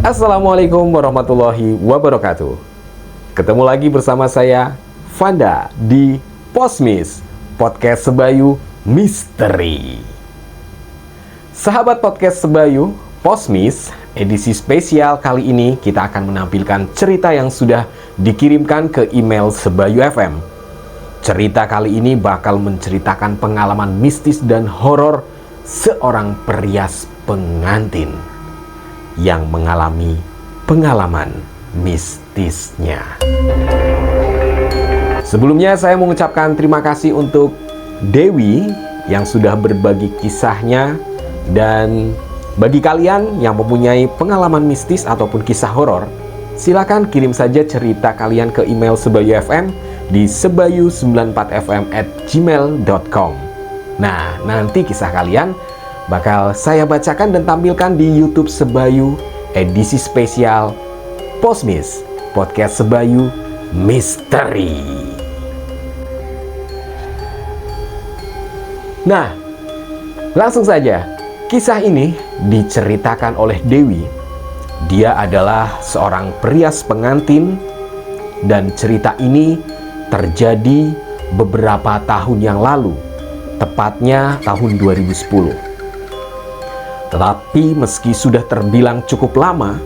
Assalamualaikum warahmatullahi wabarakatuh. Ketemu lagi bersama saya, Vanda, di Posmis, Podcast Sebayu Misteri. Sahabat Podcast Sebayu, Posmis, edisi spesial kali ini kita akan menampilkan cerita yang sudah dikirimkan ke email Sebayu FM. Cerita kali ini bakal menceritakan pengalaman mistis dan horor seorang perias pengantin yang mengalami pengalaman mistisnya. Sebelumnya saya mengucapkan terima kasih untuk Dewi yang sudah berbagi kisahnya, dan bagi kalian yang mempunyai pengalaman mistis ataupun kisah horor, silakan kirim saja cerita kalian ke email Sebayu FM di sebayu94fm@gmail.com. Nah, nanti kisah kalian bakal saya bacakan dan tampilkan di YouTube Sebayu edisi spesial Posmis, Podcast Sebayu Misteri. Nah, langsung saja. Kisah ini diceritakan oleh Dewi. Dia adalah seorang perias pengantin dan cerita ini terjadi beberapa tahun yang lalu, tepatnya tahun 2010. Tetapi meski sudah terbilang cukup lama,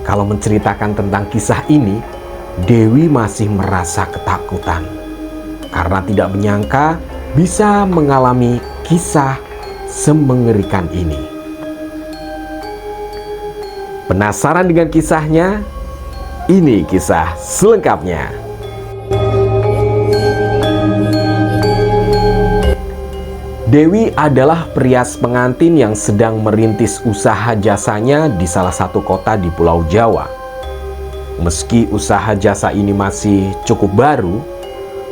kalau menceritakan tentang kisah ini, Dewi masih merasa ketakutan karena tidak menyangka bisa mengalami kisah semengerikan ini. Penasaran dengan kisahnya? Ini kisah selengkapnya. Dewi adalah perias pengantin yang sedang merintis usaha jasanya di salah satu kota di Pulau Jawa. Meski usaha jasa ini masih cukup baru,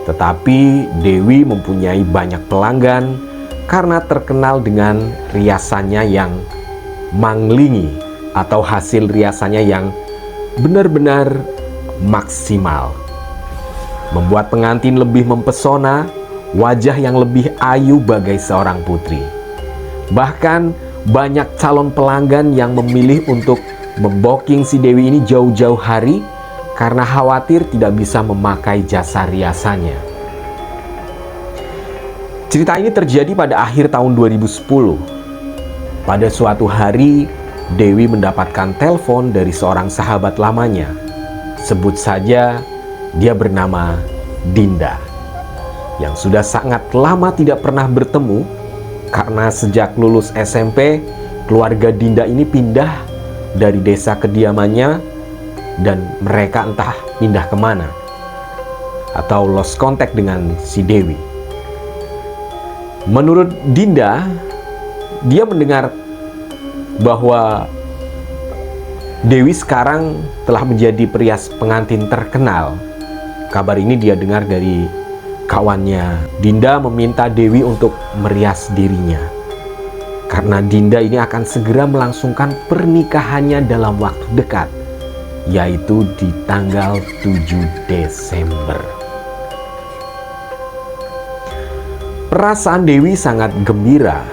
tetapi Dewi mempunyai banyak pelanggan karena terkenal dengan riasannya yang manglingi atau hasil riasannya yang benar-benar maksimal. Membuat pengantin lebih mempesona, wajah yang lebih ayu bagai seorang putri. Bahkan banyak calon pelanggan yang memilih untuk membooking si Dewi ini jauh-jauh hari karena khawatir tidak bisa memakai jasa riasannya. Cerita ini terjadi pada akhir tahun 2010. Pada suatu hari, Dewi mendapatkan telepon dari seorang sahabat lamanya. Sebut saja dia bernama Dinda, yang sudah sangat lama tidak pernah bertemu karena sejak lulus SMP, keluarga Dinda ini pindah dari desa kediamannya dan mereka entah pindah kemana atau lost contact dengan si Dewi. Menurut Dinda, dia mendengar bahwa Dewi sekarang telah menjadi perias pengantin terkenal. Kabar ini dia dengar dari kawannya. Dinda meminta Dewi untuk merias dirinya karena Dinda ini akan segera melangsungkan pernikahannya dalam waktu dekat, yaitu di tanggal 7 Desember. Perasaan Dewi sangat gembira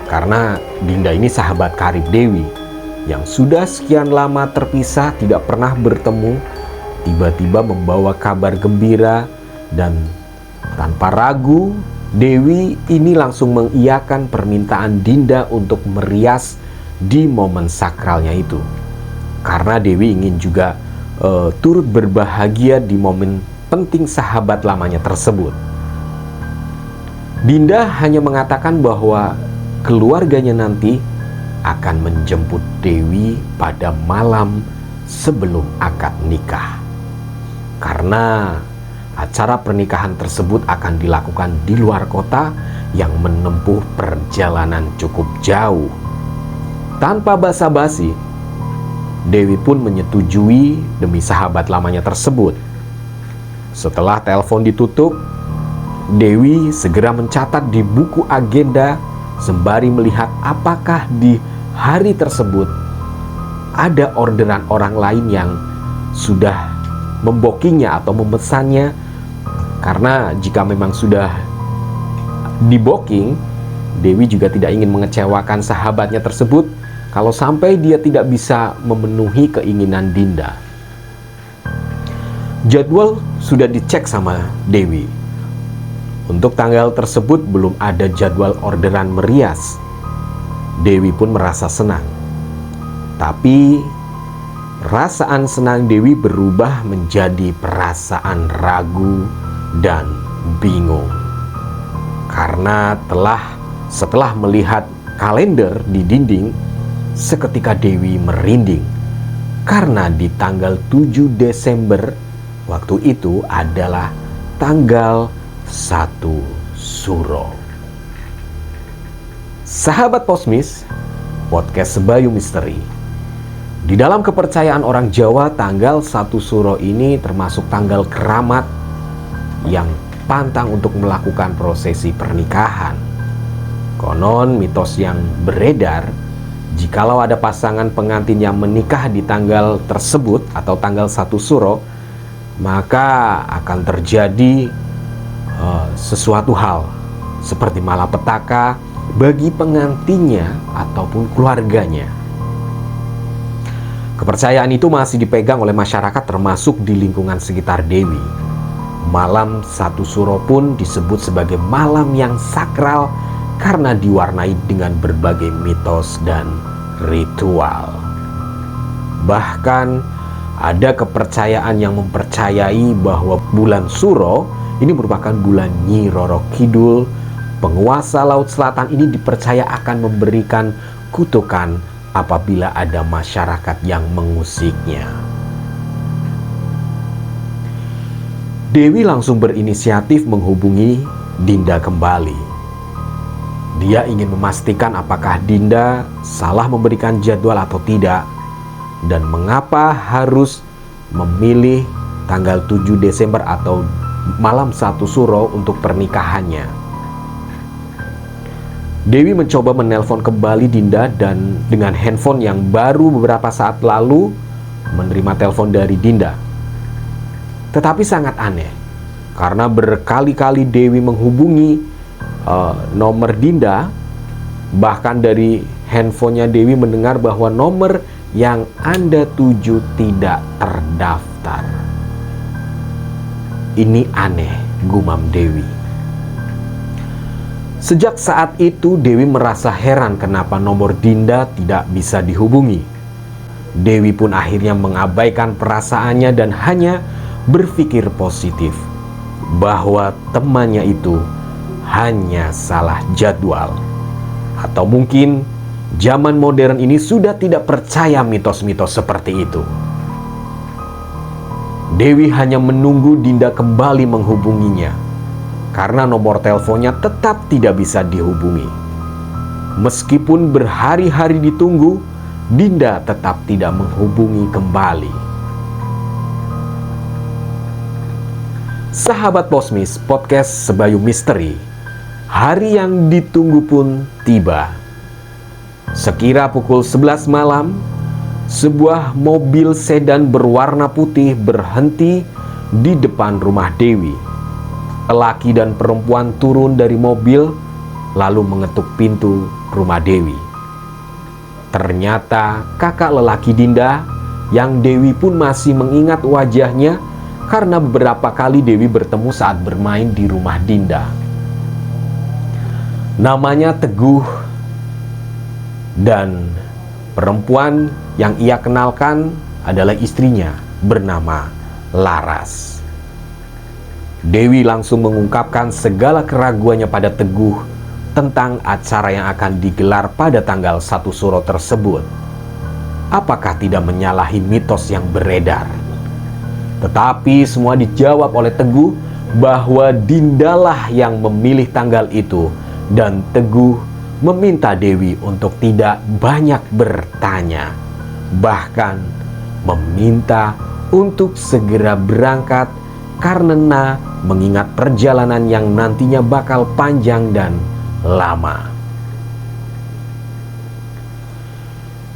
karena Dinda ini sahabat karib Dewi yang sudah sekian lama terpisah tidak pernah bertemu, tiba-tiba membawa kabar gembira. Dan tanpa ragu, Dewi ini langsung mengiyakan permintaan Dinda untuk merias di momen sakralnya itu. Karena Dewi ingin juga turut berbahagia di momen penting sahabat lamanya tersebut. Dinda hanya mengatakan bahwa keluarganya nanti akan menjemput Dewi pada malam sebelum akad nikah. Karena acara pernikahan tersebut akan dilakukan di luar kota yang menempuh perjalanan cukup jauh. Tanpa basa-basi, Dewi pun menyetujui demi sahabat lamanya tersebut. Setelah telepon ditutup, Dewi segera mencatat di buku agenda sembari melihat apakah di hari tersebut ada orderan orang lain yang sudah membookingnya atau memesannya. Karena jika memang sudah di booking, Dewi juga tidak ingin mengecewakan sahabatnya tersebut kalau sampai dia tidak bisa memenuhi keinginan Dinda. Jadwal sudah dicek sama Dewi. Untuk tanggal tersebut belum ada jadwal orderan merias. Dewi pun merasa senang. Tapi perasaan senang Dewi berubah menjadi perasaan ragu dan bingung. Karena setelah melihat kalender di dinding, seketika Dewi merinding. Karena di tanggal 7 Desember, waktu itu adalah tanggal 1 Suro. Sahabat Posmis, podcast Sebayu Misteri. Di dalam kepercayaan orang Jawa, tanggal 1 Suro ini termasuk tanggal keramat yang pantang untuk melakukan prosesi pernikahan. Konon mitos yang beredar, jikalau ada pasangan pengantin yang menikah di tanggal tersebut atau tanggal 1 Suro, maka akan terjadi sesuatu hal seperti malapetaka bagi pengantinnya ataupun keluarganya. Kepercayaan itu masih dipegang oleh masyarakat termasuk di lingkungan sekitar Dewi. Malam 1 Suro pun disebut sebagai malam yang sakral karena diwarnai dengan berbagai mitos dan ritual. Bahkan ada kepercayaan yang mempercayai bahwa bulan Suro ini merupakan bulan Nyi Roro Kidul. Penguasa Laut Selatan ini dipercaya akan memberikan kutukan apabila ada masyarakat yang mengusiknya. Dewi langsung berinisiatif menghubungi Dinda kembali. Dia ingin memastikan apakah Dinda salah memberikan jadwal atau tidak, dan mengapa harus memilih tanggal 7 Desember atau malam 1 Suro untuk pernikahannya. Dewi mencoba menelpon kembali Dinda dan dengan handphone yang baru beberapa saat lalu menerima telepon dari Dinda. Tetapi sangat aneh, karena berkali-kali Dewi menghubungi nomor Dinda, bahkan dari handphonenya Dewi mendengar bahwa nomor yang Anda tuju tidak terdaftar. Ini aneh, gumam Dewi. Sejak saat itu Dewi merasa heran kenapa nomor Dinda tidak bisa dihubungi. Dewi pun akhirnya mengabaikan perasaannya dan hanya berpikir positif bahwa temannya itu hanya salah jadwal. Atau mungkin zaman modern ini sudah tidak percaya mitos-mitos seperti itu. Dewi hanya menunggu Dinda kembali menghubunginya, karena nomor teleponnya tetap tidak bisa dihubungi. Meskipun berhari-hari ditunggu, Dinda tetap tidak menghubungi kembali. Sahabat Posmis, podcast Sebayu Misteri. Hari yang ditunggu pun tiba. Sekira pukul 11 malam, sebuah mobil sedan berwarna putih berhenti di depan rumah Dewi. Lelaki dan perempuan turun dari mobil lalu mengetuk pintu rumah Dewi. Ternyata kakak lelaki Dinda yang Dewi pun masih mengingat wajahnya karena beberapa kali Dewi bertemu saat bermain di rumah Dinda. Namanya Teguh, dan perempuan yang ia kenalkan adalah istrinya bernama Laras. Dewi langsung mengungkapkan segala keraguannya pada Teguh tentang acara yang akan digelar pada tanggal 1 Suro tersebut. Apakah tidak menyalahi mitos yang beredar? Tetapi semua dijawab oleh Teguh bahwa Dindalah yang memilih tanggal itu, dan Teguh meminta Dewi untuk tidak banyak bertanya, bahkan meminta untuk segera berangkat karena mengingat perjalanan yang nantinya bakal panjang dan lama.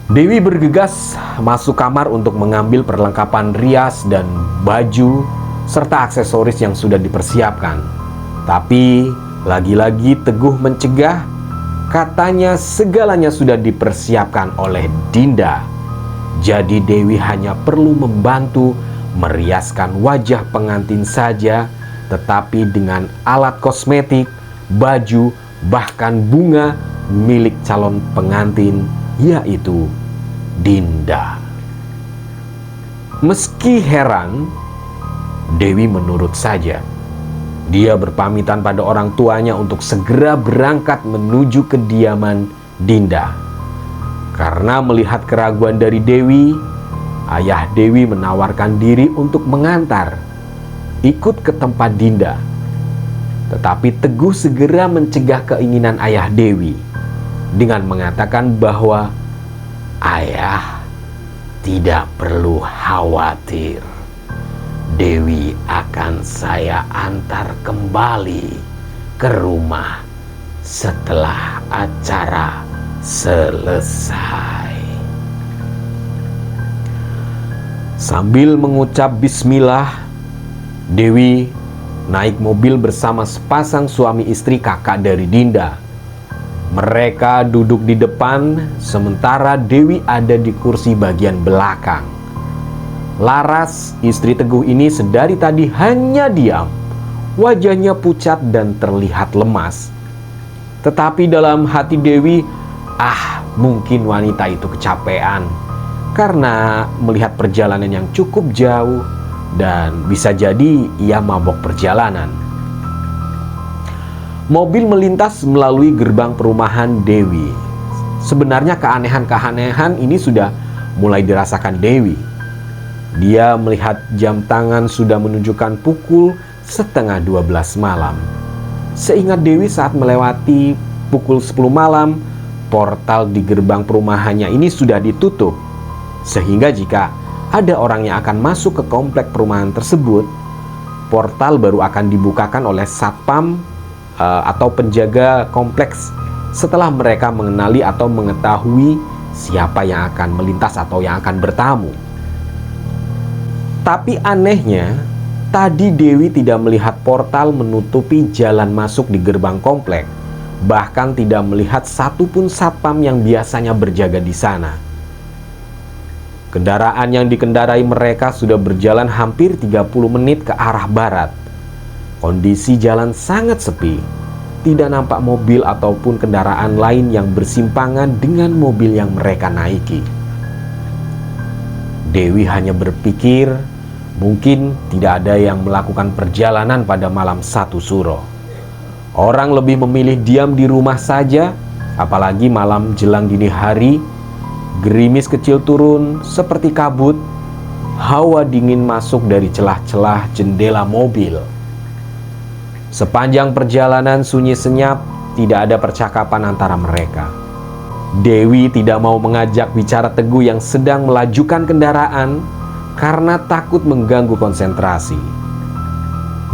Dewi bergegas masuk kamar untuk mengambil perlengkapan rias dan baju serta aksesoris yang sudah dipersiapkan. Tapi lagi-lagi Teguh mencegah Katanya segalanya sudah dipersiapkan oleh Dinda. Jadi Dewi hanya perlu membantu meriaskan wajah pengantin saja, tetapi dengan alat kosmetik, baju, bahkan bunga milik calon pengantin, yaitu Dinda. Meski heran, Dewi menurut saja. Dia berpamitan pada orang tuanya untuk segera berangkat menuju kediaman Dinda. Karena melihat keraguan dari Dewi, ayah Dewi menawarkan diri untuk mengantar, ikut ke tempat Dinda. Tetapi Teguh segera mencegah keinginan ayah Dewi dengan mengatakan bahwa ayah tidak perlu khawatir. Dewi akan saya antar kembali ke rumah setelah acara selesai. Sambil mengucap bismillah, Dewi naik mobil bersama sepasang suami istri kakak dari Dinda. Mereka duduk di depan, sementara Dewi ada di kursi bagian belakang. Laras, istri Teguh ini sedari tadi hanya diam. Wajahnya pucat dan terlihat lemas. Tetapi dalam hati Dewi, mungkin wanita itu kecapean karena melihat perjalanan yang cukup jauh dan bisa jadi ia mabok perjalanan. Mobil melintas melalui gerbang perumahan Dewi. Sebenarnya keanehan-keanehan ini sudah mulai dirasakan Dewi. Dia melihat jam tangan sudah menunjukkan pukul 11:30 malam. Seingat Dewi saat melewati pukul 10 malam, portal di gerbang perumahannya ini sudah ditutup. Sehingga jika ada orang yang akan masuk ke komplek perumahan tersebut, portal baru akan dibukakan oleh satpam atau penjaga kompleks setelah mereka mengenali atau mengetahui siapa yang akan melintas atau yang akan bertamu. Tapi anehnya, tadi Dewi tidak melihat portal menutupi jalan masuk di gerbang komplek. Bahkan tidak melihat satupun satpam yang biasanya berjaga di sana. Kendaraan yang dikendarai mereka sudah berjalan hampir 30 menit ke arah barat. Kondisi jalan sangat sepi. Tidak nampak mobil ataupun kendaraan lain yang bersimpangan dengan mobil yang mereka naiki. Dewi hanya berpikir, mungkin tidak ada yang melakukan perjalanan pada malam 1 Suro. Orang lebih memilih diam di rumah saja, apalagi malam jelang dini hari. Gerimis kecil turun seperti kabut. Hawa dingin masuk dari celah-celah jendela mobil. Sepanjang perjalanan sunyi senyap, tidak ada percakapan antara mereka. Dewi tidak mau mengajak bicara Teguh yang sedang melajukan kendaraan karena takut mengganggu konsentrasi.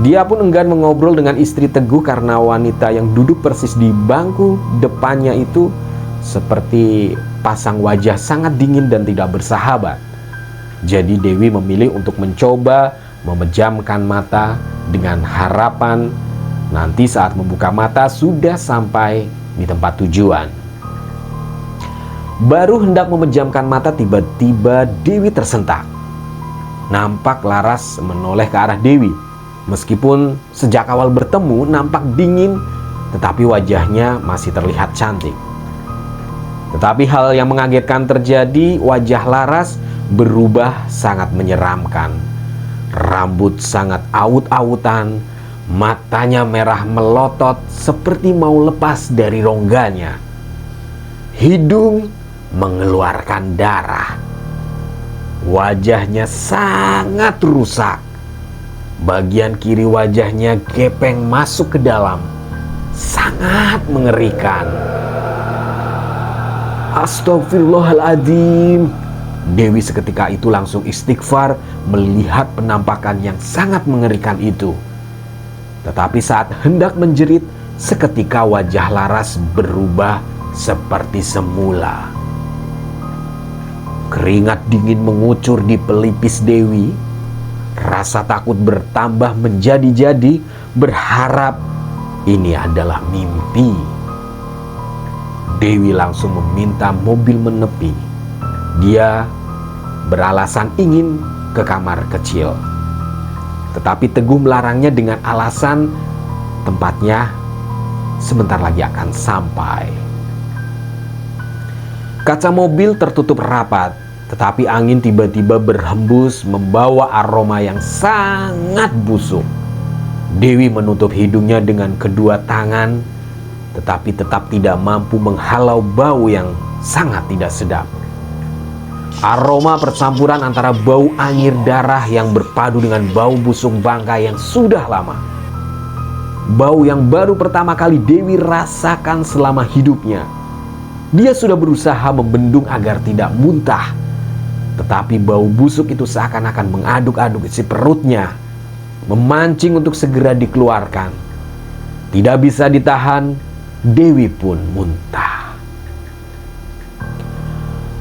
Dia pun enggan mengobrol dengan istri Teguh karena wanita yang duduk persis di bangku depannya itu seperti pasang wajah sangat dingin dan tidak bersahabat. Jadi Dewi memilih untuk mencoba memejamkan mata dengan harapan nanti saat membuka mata sudah sampai di tempat tujuan. Baru hendak memejamkan mata, tiba-tiba Dewi tersentak. Nampak Laras menoleh ke arah Dewi. Meskipun sejak awal bertemu nampak dingin, tetapi wajahnya masih terlihat cantik. Tetapi hal yang mengagetkan terjadi, wajah Laras berubah sangat menyeramkan. Rambut sangat awut-awutan, matanya merah melotot seperti mau lepas dari rongganya. Hidung mengeluarkan darah. Wajahnya sangat rusak. Bagian kiri wajahnya gepeng masuk ke dalam. Sangat mengerikan. Astagfirullahaladzim. Dewi seketika itu langsung istighfar melihat penampakan yang sangat mengerikan itu. Tetapi saat hendak menjerit, seketika wajah Laras berubah seperti semula. Keringat dingin mengucur di pelipis Dewi. Rasa takut bertambah menjadi-jadi, berharap ini adalah mimpi. Dewi langsung meminta mobil menepi. Dia beralasan ingin ke kamar kecil, tetapi Teguh melarangnya dengan alasan tempatnya sebentar lagi akan sampai. Kaca mobil tertutup rapat, tetapi angin tiba-tiba berhembus membawa aroma yang sangat busuk. Dewi menutup hidungnya dengan kedua tangan, tetapi tetap tidak mampu menghalau bau yang sangat tidak sedap. Aroma percampuran antara bau anyir darah yang berpadu dengan bau busuk bangkai yang sudah lama. Bau yang baru pertama kali Dewi rasakan selama hidupnya. Dia sudah berusaha membendung agar tidak muntah, tetapi bau busuk itu seakan-akan mengaduk-aduk isi perutnya, memancing untuk segera dikeluarkan. Tidak bisa ditahan, Dewi pun muntah.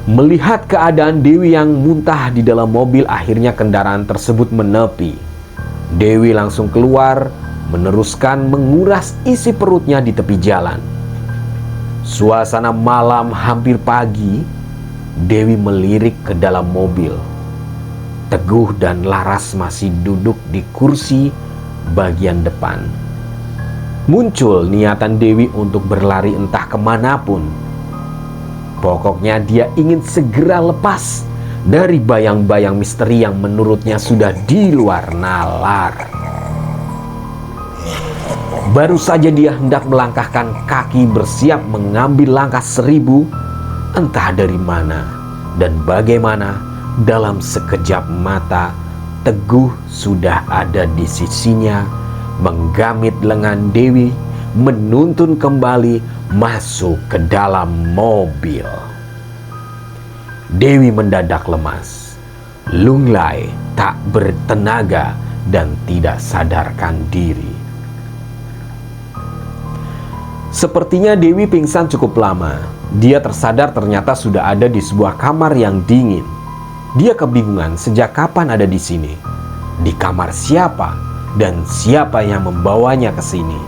Melihat keadaan Dewi yang muntah di dalam mobil, akhirnya kendaraan tersebut menepi. Dewi langsung keluar, meneruskan menguras isi perutnya di tepi jalan. Suasana malam hampir pagi, Dewi melirik ke dalam mobil. Teguh dan Laras masih duduk di kursi bagian depan. Muncul niatan Dewi untuk berlari entah kemanapun. Pokoknya dia ingin segera lepas dari bayang-bayang misteri yang menurutnya sudah di luar nalar. Baru saja dia hendak melangkahkan kaki bersiap mengambil langkah 1000, entah dari mana dan bagaimana, dalam sekejap mata Teguh sudah ada di sisinya, menggamit lengan Dewi, menuntun kembali masuk ke dalam mobil. Dewi mendadak lemas, lunglai, tak bertenaga, dan tidak sadarkan diri. Sepertinya Dewi pingsan cukup lama. Dia tersadar ternyata sudah ada di sebuah kamar yang dingin. Dia kebingungan sejak kapan ada di sini. Di kamar siapa dan siapa yang membawanya ke sini.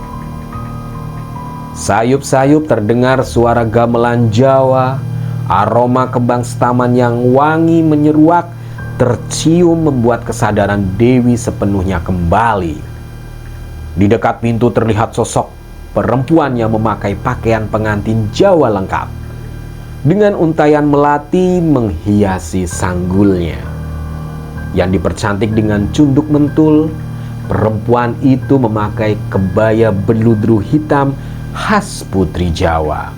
Sayup-sayup terdengar suara gamelan Jawa, aroma kembang setaman yang wangi menyeruak tercium membuat kesadaran Dewi sepenuhnya kembali. Di dekat pintu terlihat sosok perempuan yang memakai pakaian pengantin Jawa lengkap, dengan untayan melati menghiasi sanggulnya yang dipercantik dengan cunduk mentul. Perempuan itu memakai kebaya beludru hitam khas putri Jawa.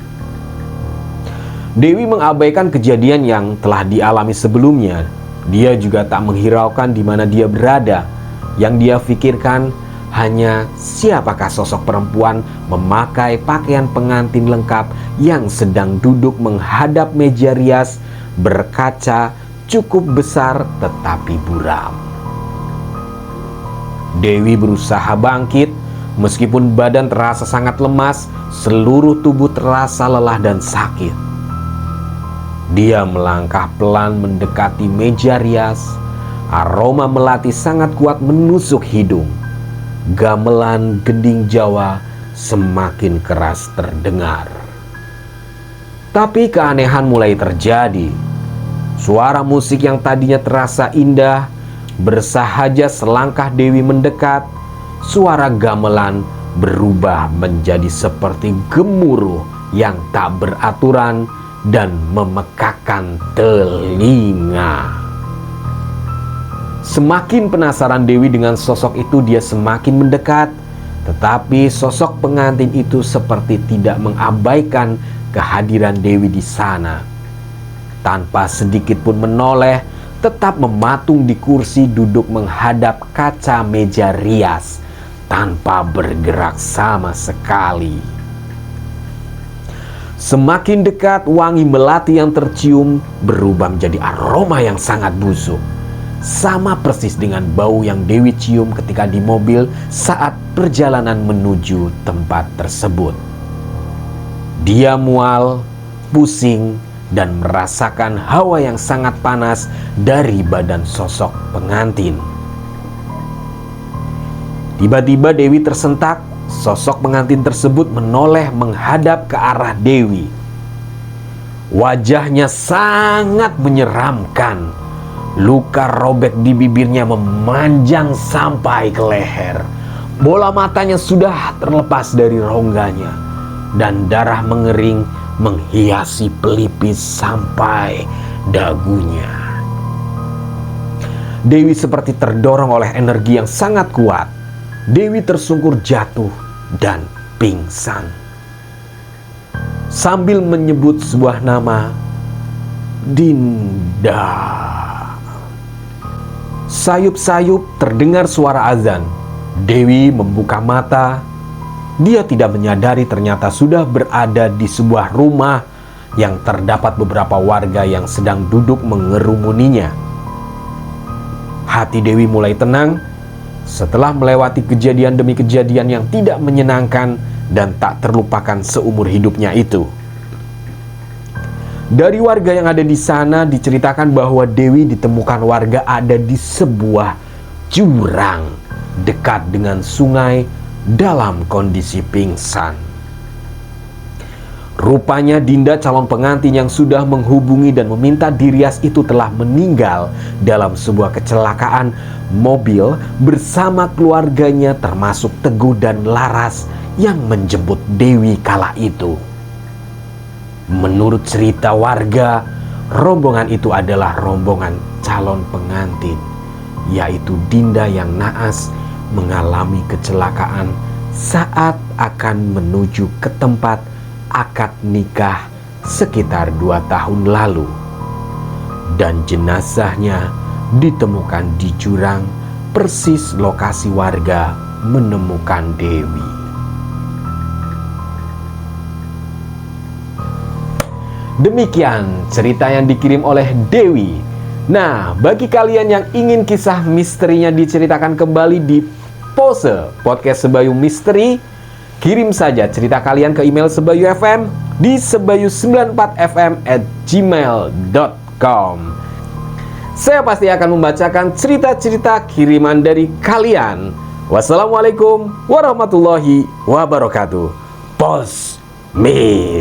Dewi mengabaikan kejadian yang telah dialami sebelumnya. Dia juga tak menghiraukan di mana dia berada. Yang dia pikirkan hanya siapakah sosok perempuan memakai pakaian pengantin lengkap yang sedang duduk menghadap meja rias berkaca cukup besar tetapi buram. Dewi berusaha bangkit, meskipun badan terasa sangat lemas, seluruh tubuh terasa lelah dan sakit. Dia melangkah pelan mendekati meja rias. Aroma melati sangat kuat menusuk hidung. Gamelan gending Jawa semakin keras terdengar. Tapi keanehan mulai terjadi. Suara musik yang tadinya terasa indah, bersahaja selangkah Dewi mendekat, suara gamelan berubah menjadi seperti gemuruh yang tak beraturan dan memekakkan telinga. Semakin penasaran Dewi dengan sosok itu, dia semakin mendekat. Tetapi sosok pengantin itu seperti tidak mengabaikan kehadiran Dewi di sana. Tanpa sedikit pun menoleh, tetap mematung di kursi duduk menghadap kaca meja rias, tanpa bergerak sama sekali. Semakin dekat, wangi melati yang tercium berubah menjadi aroma yang sangat busuk. Sama persis dengan bau yang Dewi cium ketika di mobil saat perjalanan menuju tempat tersebut. Dia mual, pusing, dan merasakan hawa yang sangat panas dari badan sosok pengantin. Tiba-tiba Dewi tersentak. Sosok pengantin tersebut menoleh menghadap ke arah Dewi. Wajahnya sangat menyeramkan. Luka robek di bibirnya memanjang sampai ke leher. Bola matanya sudah terlepas dari rongganya, dan darah mengering menghiasi pelipis sampai dagunya. Dewi seperti terdorong oleh energi yang sangat kuat. Dewi tersungkur jatuh dan pingsan. Sambil menyebut sebuah nama, Dinda. Sayup-sayup terdengar suara azan. Dewi membuka mata. Dia tidak menyadari ternyata sudah berada di sebuah rumah yang terdapat beberapa warga yang sedang duduk mengerumuninya. Hati Dewi mulai tenang setelah melewati kejadian demi kejadian yang tidak menyenangkan dan tak terlupakan seumur hidupnya itu. Dari warga yang ada di sana diceritakan bahwa Dewi ditemukan warga ada di sebuah jurang dekat dengan sungai dalam kondisi pingsan. Rupanya Dinda, calon pengantin yang sudah menghubungi dan meminta dirias itu, telah meninggal dalam sebuah kecelakaan mobil bersama keluarganya termasuk Teguh dan Laras yang menjemput Dewi kala itu. Menurut cerita warga, rombongan itu adalah rombongan calon pengantin, yaitu Dinda yang naas mengalami kecelakaan saat akan menuju ke tempat akad nikah sekitar 2 tahun lalu. Dan jenazahnya ditemukan di jurang persis lokasi warga menemukan Dewi. Demikian cerita yang dikirim oleh Dewi. Nah, bagi kalian yang ingin kisah misterinya diceritakan kembali di Pose Podcast Sebayu Misteri, kirim saja cerita kalian ke email Sebayu FM di sebayu94fm@gmail.com. Saya pasti akan membacakan cerita-cerita kiriman dari kalian. Wassalamualaikum warahmatullahi wabarakatuh. Pos Misteri.